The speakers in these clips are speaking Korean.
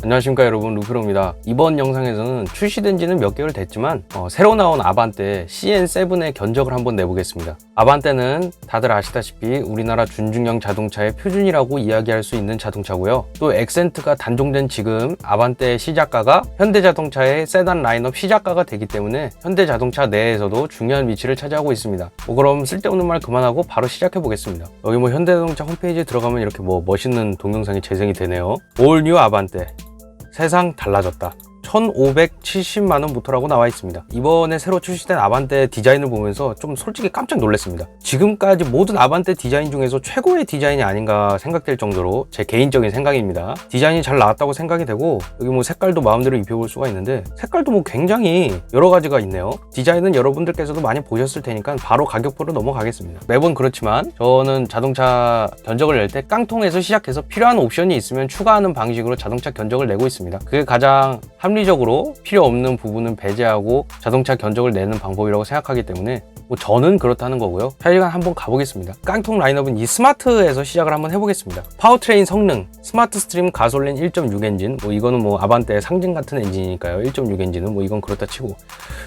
안녕하십니까 여러분, 루프로입니다. 이번 영상에서는 출시된 지는 몇 개월 됐지만 새로 나온 아반떼 CN7의 견적을 한번 내보겠습니다. 아반떼는 다들 아시다시피 우리나라 준중형 자동차의 표준이라고 이야기할 수 있는 자동차고요. 또 엑센트가 단종된 지금 아반떼의 시작가가 현대자동차의 세단 라인업 시작가가 되기 때문에 현대자동차 내에서도 중요한 위치를 차지하고 있습니다. 그럼 쓸데없는 말 그만하고 바로 시작해 보겠습니다. 여기 현대자동차 홈페이지에 들어가면 이렇게 멋있는 동영상이 재생이 되네요. 올 뉴 아반떼, 세상 달라졌다. 1,570만원부터라고 나와 있습니다. 이번에 새로 출시된 아반떼 디자인을 보면서 좀 솔직히 깜짝 놀랐습니다. 지금까지 모든 아반떼 디자인 중에서 최고의 디자인이 아닌가 생각될 정도로 제 개인적인 생각입니다. 디자인이 잘 나왔다고 생각이 되고, 여기 색깔도 마음대로 입혀볼 수가 있는데 색깔도 굉장히 여러 가지가 있네요. 디자인은 여러분들께서도 많이 보셨을 테니까 바로 가격표로 넘어가겠습니다. 매번 그렇지만 저는 자동차 견적을 낼 때 깡통에서 시작해서 필요한 옵션이 있으면 추가하는 방식으로 자동차 견적을 내고 있습니다. 그게 가장 합리적으로 필요 없는 부분은 배제하고 자동차 견적을 내는 방법이라고 생각하기 때문에 저는 그렇다는 거고요. 자, 일단 한번 가보겠습니다. 깡통 라인업은 이 스마트에서 시작을 한번 해보겠습니다. 파워트레인 성능, 스마트 스트림 가솔린 1.6 엔진, 이거는 아반떼의 상징 같은 엔진이니까요. 1.6 엔진은 이건 그렇다 치고,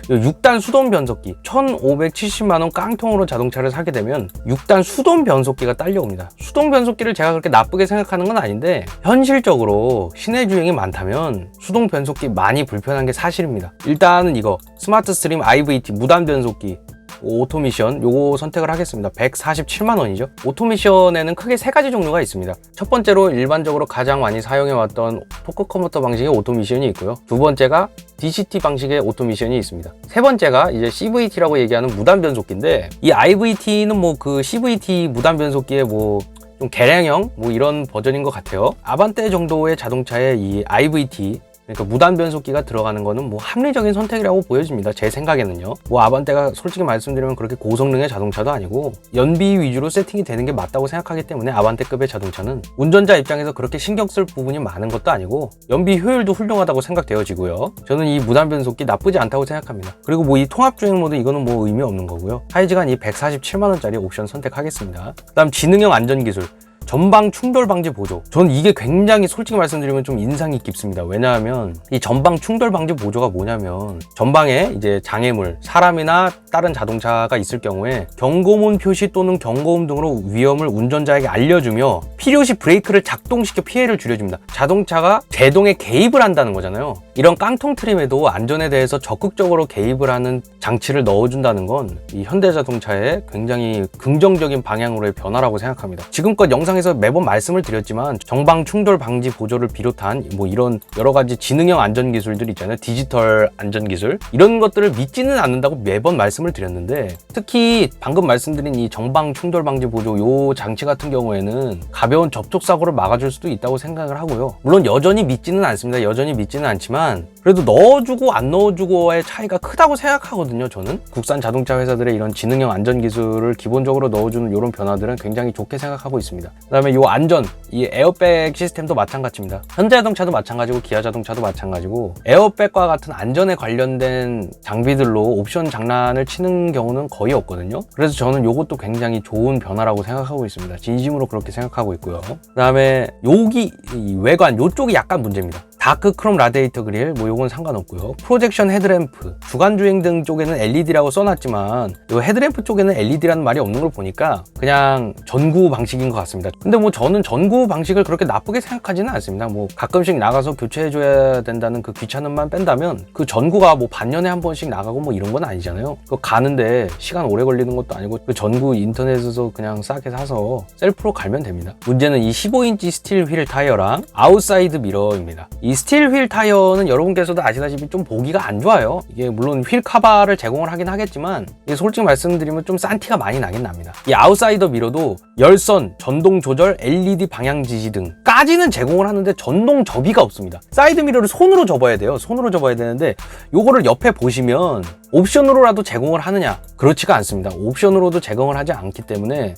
6단 수동 변속기, 1,570만원 깡통으로 자동차를 사게 되면 6단 수동 변속기가 딸려옵니다. 수동 변속기를 제가 그렇게 나쁘게 생각하는 건 아닌데, 현실적으로 시내 주행이 많다면 수동 변속기 많이 불편한 게 사실입니다. 일단은 이거 스마트 스트림 IVT 무단 변속기 오토미션, 요거 선택을 하겠습니다. 147만원이죠. 오토미션에는 크게 세 가지 종류가 있습니다. 첫 번째로 일반적으로 가장 많이 사용해왔던 토크 컨버터 방식의 오토미션이 있고요. 두 번째가 DCT 방식의 오토미션이 있습니다. 세 번째가 이제 CVT라고 얘기하는 무단 변속기인데, 이 IVT는 그 CVT 무단 변속기의 좀 개량형 이런 버전인 것 같아요. 아반떼 정도의 자동차에 이 IVT, 그러니까 무단 변속기가 들어가는 거는 합리적인 선택이라고 보여집니다. 제 생각에는요. 아반떼가 솔직히 말씀드리면 그렇게 고성능의 자동차도 아니고 연비 위주로 세팅이 되는 게 맞다고 생각하기 때문에 아반떼급의 자동차는 운전자 입장에서 그렇게 신경 쓸 부분이 많은 것도 아니고 연비 효율도 훌륭하다고 생각되어지고요. 저는 이 무단 변속기 나쁘지 않다고 생각합니다. 그리고 이 통합 주행 모드, 이거는 의미 없는 거고요. 사이즈가 이 147만원짜리 옵션 선택하겠습니다. 그다음 지능형 안전 기술, 전방 충돌 방지 보조. 저는 이게 굉장히 솔직히 말씀드리면 좀 인상이 깊습니다. 왜냐하면 이 전방 충돌 방지 보조가 뭐냐면, 전방에 이제 장애물, 사람이나 다른 자동차가 있을 경우에 경고문 표시 또는 경고음 등으로 위험을 운전자에게 알려주며 필요시 브레이크를 작동시켜 피해를 줄여줍니다. 자동차가 제동에 개입을 한다는 거잖아요. 이런 깡통 트림에도 안전에 대해서 적극적으로 개입을 하는 장치를 넣어준다는 건 이 현대자동차의 굉장히 긍정적인 방향으로의 변화라고 생각합니다. 지금껏 영상에서 매번 말씀을 드렸지만 전방 충돌 방지 보조를 비롯한 이런 여러 가지 지능형 안전 기술들 있잖아요. 디지털 안전 기술, 이런 것들을 믿지는 않는다고 매번 말씀을 드렸는데, 특히 방금 말씀드린 이 전방 충돌 방지 보조 요 장치 같은 경우에는 가벼운 접촉 사고를 막아줄 수도 있다고 생각을 하고요. 물론 여전히 믿지는 않습니다. 여전히 믿지는 않지만 그래도 넣어주고 안 넣어주고의 차이가 크다고 생각하거든요. 저는 국산 자동차 회사들의 이런 지능형 안전 기술을 기본적으로 넣어주는 이런 변화들은 굉장히 좋게 생각하고 있습니다. 그다음에 이 안전, 이 에어백 시스템도 마찬가지입니다. 현대자동차도 마찬가지고 기아자동차도 마찬가지고 에어백과 같은 안전에 관련된 장비들로 옵션 장난을 치는 경우는 거의 없거든요. 그래서 저는 이것도 굉장히 좋은 변화라고 생각하고 있습니다. 진심으로 그렇게 생각하고 있고요. 그다음에 여기 이 외관 요쪽이 약간 문제입니다. 다크 크롬 라디에이터 그릴, 요건 상관없고요. 프로젝션 헤드램프, 주간주행 등 쪽에는 LED라고 써놨지만 이 헤드램프 쪽에는 LED라는 말이 없는 걸 보니까 그냥 전구 방식인 것 같습니다. 근데 저는 전구 방식을 그렇게 나쁘게 생각하지는 않습니다. 가끔씩 나가서 교체해줘야 된다는 그 귀찮음만 뺀다면 그 전구가 반년에 한 번씩 나가고 이런 건 아니잖아요. 그거 가는데 시간 오래 걸리는 것도 아니고 그 전구 인터넷에서 그냥 싸게 사서 셀프로 갈면 됩니다. 문제는 이 15인치 스틸 휠 타이어랑 아웃사이드 미러입니다. 이 스틸 휠 타이어는 여러분께서도 아시다시피 좀 보기가 안 좋아요. 이게 물론 휠 카바를 제공을 하긴 하겠지만 이게 솔직히 말씀드리면 좀 싼 티가 많이 나긴 납니다. 이 아웃사이더 미러도 열선, 전동 조절, LED 방향 지시 등까지는 제공을 하는데 전동 접이가 없습니다. 사이드 미러를 손으로 접어야 돼요. 손으로 접어야 되는데 요거를 옆에 보시면 옵션으로라도 제공을 하느냐? 그렇지가 않습니다. 옵션으로도 제공을 하지 않기 때문에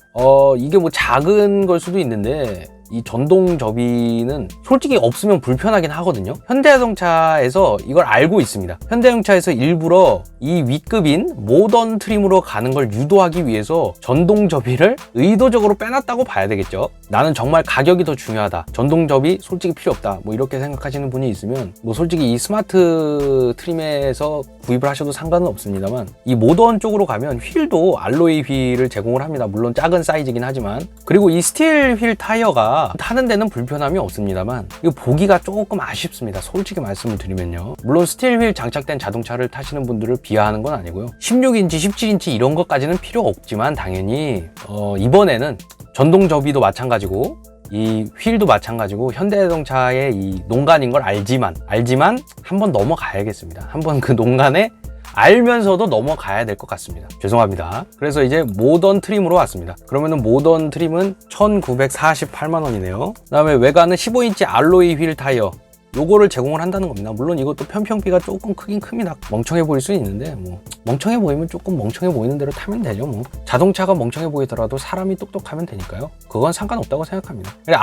이게 작은 걸 수도 있는데 이 전동 접이는 솔직히 없으면 불편하긴 하거든요. 현대자동차에서 이걸 알고 있습니다. 현대자동차에서 일부러 이 위급인 모던 트림으로 가는 걸 유도하기 위해서 전동 접이를 의도적으로 빼놨다고 봐야 되겠죠. 나는 정말 가격이 더 중요하다, 전동 접이 솔직히 필요 없다, 뭐 이렇게 생각하시는 분이 있으면 뭐 솔직히 이 스마트 트림에서 구입을 하셔도 상관은 없습니다만, 이 모던 쪽으로 가면 휠도 알로이 휠을 제공을 합니다. 물론 작은 사이즈긴 하지만. 그리고 이 스틸 휠 타이어가 타는 데는 불편함이 없습니다만 이거 보기가 조금 아쉽습니다. 솔직히 말씀을 드리면요. 물론 스틸 휠 장착된 자동차를 타시는 분들을 비하하는 건 아니고요. 16인치, 17인치 이런 것까지는 필요 없지만 당연히 이번에는 전동 접이도 마찬가지고 이 휠도 마찬가지고 현대자동차의 이 농간인 걸 알지만 한번 넘어가야겠습니다. 한번 그 농간에 알면서도 넘어가야 될 것 같습니다. 죄송합니다. 그래서 이제 모던 트림으로 왔습니다. 그러면은 모던 트림은 1948만 원이네요. 그 다음에 외관은 15인치 알로이 휠 타이어, 요거를 제공을 한다는 겁니다. 물론 이것도 편평비가 조금 크긴 큽니다. 멍청해 보일 수 있는데 뭐 멍청해 보이면 조금 멍청해 보이는 대로 타면 되죠. 뭐 자동차가 멍청해 보이더라도 사람이 똑똑하면 되니까요. 그건 상관없다고 생각합니다. 그리고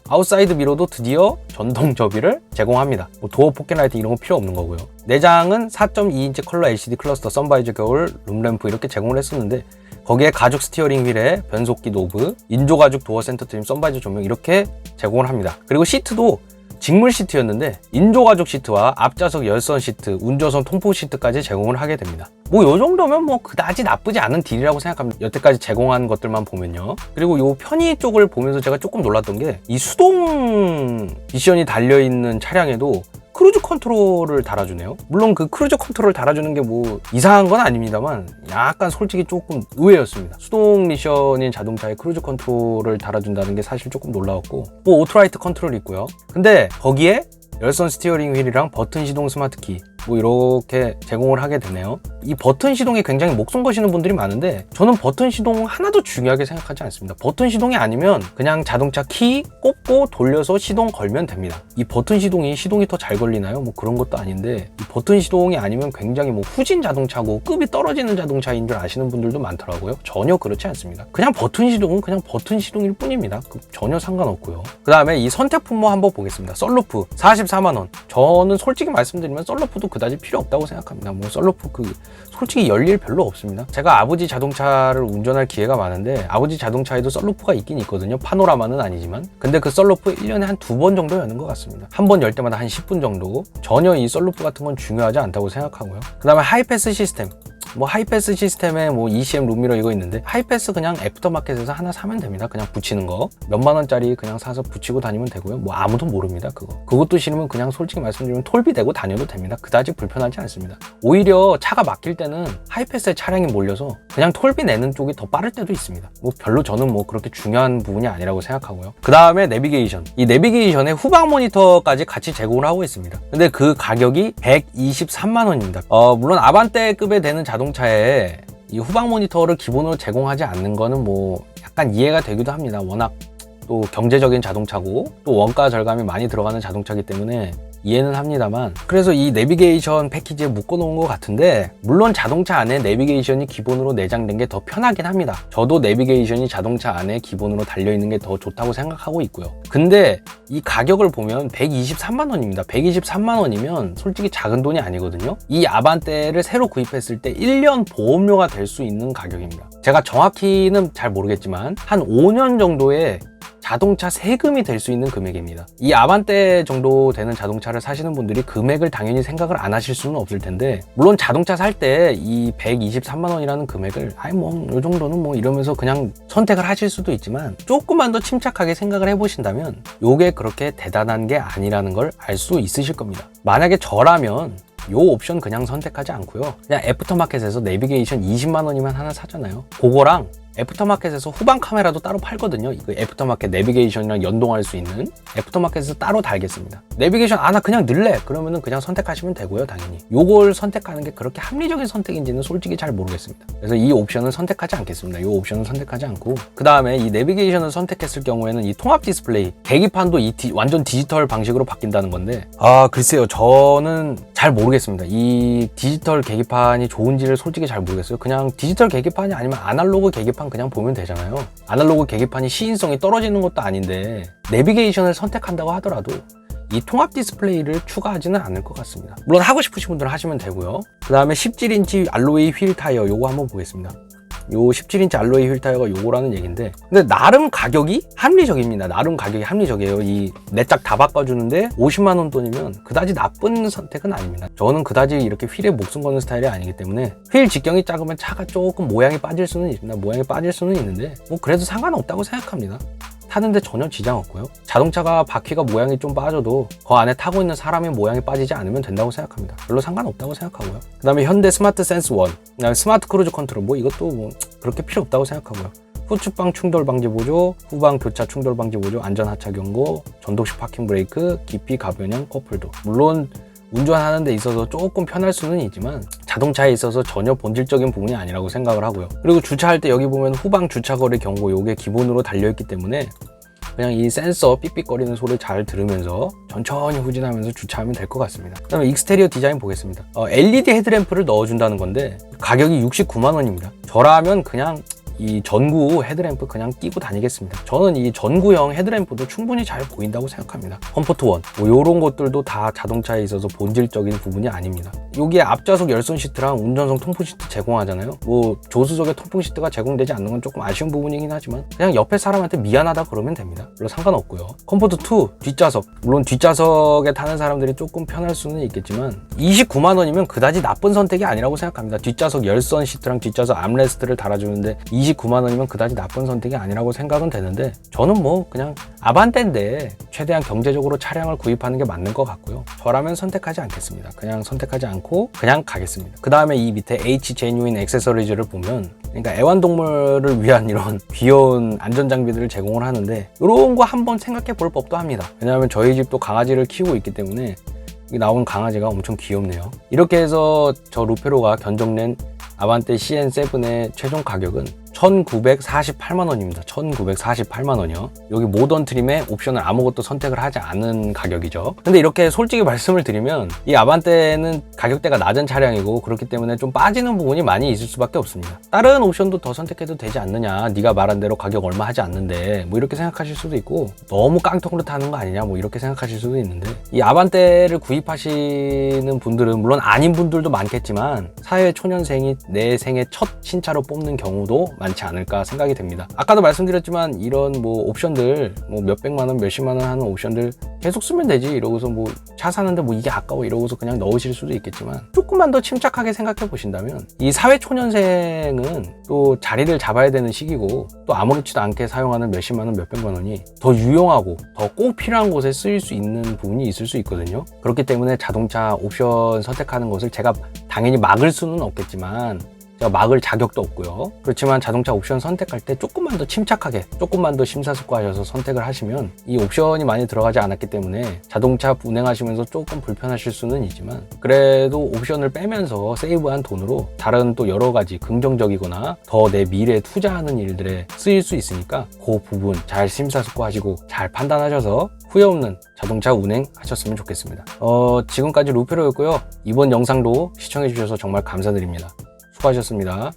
아웃사이드 미러도 드디어 전동 접이를 제공합니다. 뭐 도어 포켓라이트 이런 거 필요 없는 거고요. 내장은 4.2인치 컬러 LCD 클러스터, 선바이저 겨울, 룸램프 이렇게 제공을 했었는데 거기에 가죽 스티어링 휠에 변속기 노브, 인조 가죽 도어 센터 트림, 선바이저 조명 이렇게 제공을 합니다. 그리고 시트도 직물 시트였는데 인조 가죽 시트와 앞좌석 열선 시트, 운전석 통풍 시트까지 제공을 하게 됩니다. 뭐 요 정도면 뭐 그다지 나쁘지 않은 딜이라고 생각합니다. 여태까지 제공한 것들만 보면요. 그리고 요 편의 쪽을 보면서 제가 조금 놀랐던 게 이 수동 미션이 달려있는 차량에도 크루즈 컨트롤을 달아주네요. 물론 그 크루즈 컨트롤 달아주는 게 뭐 이상한 건 아닙니다만 약간 솔직히 조금 의외였습니다. 수동 미션인 자동차에 크루즈 컨트롤을 달아준다는 게 사실 조금 놀라웠고, 뭐 오토라이트 컨트롤이 있고요. 근데 거기에 열선 스티어링 휠이랑 버튼 시동 스마트 키 뭐 이렇게 제공을 하게 되네요. 이 버튼 시동에 굉장히 목숨 거시는 분들이 많은데 저는 버튼 시동 하나도 중요하게 생각하지 않습니다. 버튼 시동이 아니면 그냥 자동차 키 꼽고 돌려서 시동 걸면 됩니다. 이 버튼 시동이 더 잘 걸리나요? 뭐 그런 것도 아닌데, 이 버튼 시동이 아니면 굉장히 뭐 후진 자동차고 급이 떨어지는 자동차인 줄 아시는 분들도 많더라고요. 전혀 그렇지 않습니다. 그냥 버튼 시동은 그냥 버튼 시동일 뿐입니다. 전혀 상관없고요. 그 다음에 이 선택 품목 한번 보겠습니다. 썬루프 44만 원. 저는 솔직히 말씀드리면 썬루프도 그다지 필요 없다고 생각합니다. 뭐 썬루프 솔직히 열 일 별로 없습니다. 제가 아버지 자동차를 운전할 기회가 많은데 아버지 자동차에도 썬루프가 있긴 있거든요. 파노라마는 아니지만. 근데 그 썬루프 1년에 한 2번 정도 여는 것 같습니다. 한 번 열 때마다 한 10분 정도. 전혀 이 썬루프 같은 건 중요하지 않다고 생각하고요. 그 다음에 하이패스 시스템. 뭐 하이패스 시스템에 뭐 ECM 룸미러 이거 있는데 하이패스 그냥 애프터마켓에서 하나 사면 됩니다. 그냥 붙이는 거 몇만 원짜리 그냥 사서 붙이고 다니면 되고요. 뭐 아무도 모릅니다. 그것도 싫으면 그냥 솔직히 말씀드리면 톨비 대고 다녀도 됩니다. 그다지 불편하지 않습니다. 오히려 차가 막힐 때는 하이패스에 차량이 몰려서 그냥 톨비 내는 쪽이 더 빠를 때도 있습니다. 뭐 별로 저는 뭐 그렇게 중요한 부분이 아니라고 생각하고요. 그 다음에 내비게이션, 이 내비게이션에 후방 모니터까지 같이 제공을 하고 있습니다. 근데 그 가격이 123만 원입니다. 물론 아반떼급에 되는 자동차에 이 후방 모니터를 기본으로 제공하지 않는 거는 뭐 약간 이해가 되기도 합니다. 워낙 또 경제적인 자동차고 또 원가 절감이 많이 들어가는 자동차이기 때문에 이해는 합니다만, 그래서 이 내비게이션 패키지에 묶어놓은 것 같은데, 물론 자동차 안에 내비게이션이 기본으로 내장된 게 더 편하긴 합니다. 저도 내비게이션이 자동차 안에 기본으로 달려있는 게 더 좋다고 생각하고 있고요. 근데 이 가격을 보면 123만 원입니다. 123만 원이면 솔직히 작은 돈이 아니거든요. 이 아반떼를 새로 구입했을 때 1년 보험료가 될 수 있는 가격입니다. 제가 정확히는 잘 모르겠지만 한 5년 정도의 자동차 세금이 될 수 있는 금액입니다. 이 아반떼 정도 되는 자동차를 사시는 분들이 금액을 당연히 생각을 안 하실 수는 없을 텐데, 물론 자동차 살 때 이 123만 원이라는 금액을 이 정도는 뭐 이러면서 그냥 선택을 하실 수도 있지만, 조금만 더 침착하게 생각을 해보신다면 요게 그렇게 대단한 게 아니라는 걸 알 수 있으실 겁니다. 만약에 저라면 요 옵션 그냥 선택하지 않고요, 그냥 애프터마켓에서 내비게이션 20만 원이면 하나 사잖아요. 그거랑 애프터마켓에서 후방 카메라도 따로 팔거든요. 이거 애프터마켓 내비게이션이랑 연동할 수 있는, 애프터마켓에서 따로 달겠습니다. 내비게이션 나 그냥 넣을래 그러면은 그냥 선택하시면 되고요. 당연히 요걸 선택하는 게 그렇게 합리적인 선택인지는 솔직히 잘 모르겠습니다. 그래서 이 옵션은 선택하지 않겠습니다. 이 옵션은 선택하지 않고, 그 다음에 이 내비게이션을 선택했을 경우에는 이 통합 디스플레이, 계기판도 완전 디지털 방식으로 바뀐다는 건데, 글쎄요, 저는 잘 모르겠습니다. 이 디지털 계기판이 좋은지를 솔직히 잘 모르겠어요. 그냥 디지털 계기판이 아니면 아날로그 계기판 그냥 보면 되잖아요. 아날로그 계기판이 시인성이 떨어지는 것도 아닌데 내비게이션을 선택한다고 하더라도 이 통합 디스플레이를 추가하지는 않을 것 같습니다. 물론 하고 싶으신 분들은 하시면 되고요. 그 다음에 17인치 알로이 휠 타이어 요거 한번 보겠습니다. 요 17인치 알로이 휠 타이어가 요거라는 얘기인데, 근데 나름 가격이 합리적입니다. 나름 가격이 합리적이에요. 이 내 짝 다 바꿔주는데 50만 원 돈이면 그다지 나쁜 선택은 아닙니다. 저는 그다지 이렇게 휠에 목숨 거는 스타일이 아니기 때문에 휠 직경이 작으면 차가 조금 모양이 빠질 수는 있습니다. 모양이 빠질 수는 있는데 뭐 그래도 상관없다고 생각합니다. 타는데 전혀 지장 없고요. 자동차가 바퀴가 모양이 좀 빠져도 그 안에 타고 있는 사람의 모양이 빠지지 않으면 된다고 생각합니다. 별로 상관없다고 생각하고요. 그 다음에 현대 스마트 센스 1, 그다음에 스마트 크루즈 컨트롤, 뭐 이것도 뭐 그렇게 필요 없다고 생각하고요. 후측방 충돌 방지 보조, 후방 교차 충돌 방지 보조, 안전 하차 경고, 전독식 파킹 브레이크, 깊이 가변형 컵홀더. 물론 운전하는 데 있어서 조금 편할 수는 있지만 자동차에 있어서 전혀 본질적인 부분이 아니라고 생각을 하고요. 그리고 주차할 때 여기 보면 후방 주차거리 경고, 요게 기본으로 달려있기 때문에 그냥 이 센서 삑삑거리는 소리 잘 들으면서 천천히 후진하면서 주차하면 될 것 같습니다. 그 다음에 익스테리어 디자인 보겠습니다. LED 헤드램프를 넣어준다는 건데 가격이 69만 원입니다. 저라면 그냥 이 전구 헤드램프 그냥 끼고 다니겠습니다. 저는 이 전구형 헤드램프도 충분히 잘 보인다고 생각합니다. 컴포트원 뭐 요런 것들도 다 자동차에 있어서 본질적인 부분이 아닙니다. 여기에 앞좌석 열선 시트랑 운전석 통풍 시트 제공하잖아요. 뭐 조수석에 통풍 시트가 제공되지 않는 건 조금 아쉬운 부분이긴 하지만 그냥 옆에 사람한테 미안하다 그러면 됩니다. 별로 상관없고요. 컴포트2 뒷좌석, 물론 뒷좌석에 타는 사람들이 조금 편할 수는 있겠지만 29만 원이면 그다지 나쁜 선택이 아니라고 생각합니다. 뒷좌석 열선 시트랑 뒷좌석 암레스트를 달아주는데 29만 원이면 그다지 나쁜 선택이 아니라고 생각은 되는데, 저는 뭐 그냥 아반떼인데 최대한 경제적으로 차량을 구입하는 게 맞는 것 같고요. 저라면 선택하지 않겠습니다. 그냥 선택하지 않고 그냥 가겠습니다. 그 다음에 이 밑에 H 제뉴인 액세서리즈를 보면, 그러니까 애완동물을 위한 이런 귀여운 안전장비들을 제공을 하는데 이런 거 한번 생각해 볼 법도 합니다. 왜냐하면 저희 집도 강아지를 키우고 있기 때문에 나온 강아지가 엄청 귀엽네요. 이렇게 해서 저 루페로가 견적낸 아반떼 CN7의 최종 가격은 1948만 원입니다. 1948만 원이요. 여기 모던 트림에 옵션을 아무것도 선택을 하지 않은 가격이죠. 근데 이렇게 솔직히 말씀을 드리면 이 아반떼는 가격대가 낮은 차량이고 그렇기 때문에 좀 빠지는 부분이 많이 있을 수밖에 없습니다. 다른 옵션도 더 선택해도 되지 않느냐, 네가 말한 대로 가격 얼마 하지 않는데, 뭐 이렇게 생각하실 수도 있고, 너무 깡통으로 타는 거 아니냐, 뭐 이렇게 생각하실 수도 있는데, 이 아반떼를 구입하시는 분들은 물론 아닌 분들도 많겠지만 사회 초년생이 내 생애 첫 신차로 뽑는 경우도 많지 않을까 생각이 됩니다. 아까도 말씀드렸지만 이런 뭐 옵션들, 뭐 몇백만 원, 몇십만 원 하는 옵션들 계속 쓰면 되지 이러고서 뭐 차 사는데 뭐 이게 아까워 이러고서 그냥 넣으실 수도 있겠지만, 조금만 더 침착하게 생각해 보신다면 이 사회 초년생은 또 자리를 잡아야 되는 시기고, 또 아무렇지도 않게 사용하는 몇십만 원, 몇백만 원이 더 유용하고 더 꼭 필요한 곳에 쓰일 수 있는 부분이 있을 수 있거든요. 그렇기 때문에 자동차 옵션 선택하는 것을 제가 당연히 막을 수는 없겠지만, 제가 막을 자격도 없고요. 그렇지만 자동차 옵션 선택할 때 조금만 더 침착하게, 조금만 더 심사숙고하셔서 선택을 하시면, 이 옵션이 많이 들어가지 않았기 때문에 자동차 운행하시면서 조금 불편하실 수는 있지만 그래도 옵션을 빼면서 세이브한 돈으로 다른 또 여러 가지 긍정적이거나 더 내 미래에 투자하는 일들에 쓰일 수 있으니까 그 부분 잘 심사숙고하시고 잘 판단하셔서 후회 없는 자동차 운행하셨으면 좋겠습니다. 지금까지 루페로였고요. 이번 영상도 시청해 주셔서 정말 감사드립니다. 수고하셨습니다.